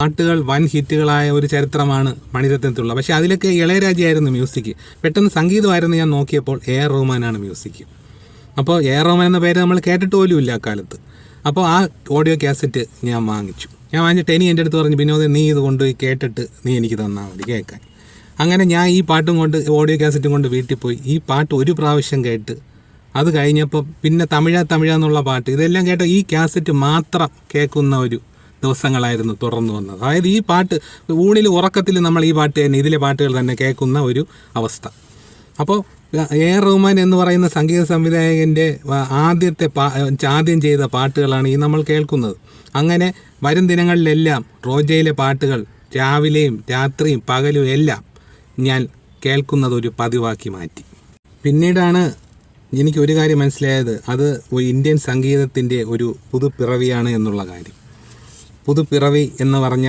പാട്ടുകൾ വൻ ഹിറ്റുകളായ ഒരു ചരിത്രമാണ് മണിരത്നത്തിലുള്ള. പക്ഷേ അതിലൊക്കെ ഇളയരാജയായിരുന്നു മ്യൂസിക്. പെട്ടെന്ന് സംഗീതമായിരുന്നു ഞാൻ നോക്കിയപ്പോൾ AR റഹ്മാനാണ് മ്യൂസിക്. അപ്പോൾ AR റഹ്മാൻ എന്ന പേര് നമ്മൾ കേട്ടിട്ട് പോലും ഇല്ല അക്കാലത്ത്. അപ്പോൾ ആ ഓഡിയോ കാസറ്റ് ഞാൻ വാങ്ങിച്ചിട്ട് ഇനി എൻ്റെ അടുത്ത് പറഞ്ഞു, വിനോദ് നീ ഇത് കൊണ്ടുപോയി കേട്ടിട്ട് നീ എനിക്ക് തന്നാൽ മതി കേൾക്കാൻ. അങ്ങനെ ഞാൻ ഈ പാട്ടും കൊണ്ട് ഓഡിയോ കാസറ്റും കൊണ്ട് വീട്ടിൽ പോയി ഈ പാട്ട് ഒരു പ്രാവശ്യം കേട്ട് അത് കഴിഞ്ഞപ്പോൾ പിന്നെ തമിഴെന്നുള്ള പാട്ട് ഇതെല്ലാം കേട്ട ഈ കാസറ്റ് മാത്രം കേൾക്കുന്ന ഒരു ദിവസങ്ങളായിരുന്നു തുടർന്നു വന്നത്. അതായത് ഈ പാട്ട് ഊണിൽ ഉറക്കത്തിൽ നമ്മൾ ഈ പാട്ട് തന്നെ ഇതിലെ പാട്ടുകൾ തന്നെ കേൾക്കുന്ന ഒരു അവസ്ഥ. അപ്പോൾ AR റഹ്മാൻ എന്ന് പറയുന്ന സംഗീത സംവിധായകൻ്റെ ആദ്യം ചെയ്ത പാട്ടുകളാണ് ഈ നമ്മൾ കേൾക്കുന്നത്. അങ്ങനെ വരും ദിനങ്ങളിലെല്ലാം റോജയിലെ പാട്ടുകൾ രാവിലെയും രാത്രിയും പകലും എല്ലാം ഞാൻ കേൾക്കുന്നത് ഒരു പതിവാക്കി മാറ്റി. പിന്നീടാണ് എനിക്കൊരു കാര്യം മനസ്സിലായത്, അത് ഇന്ത്യൻ സംഗീതത്തിൻ്റെ ഒരു പുതുപ്പിറവിയാണ് എന്നുള്ള കാര്യം. പുതുപ്പിറവി എന്ന് പറഞ്ഞാൽ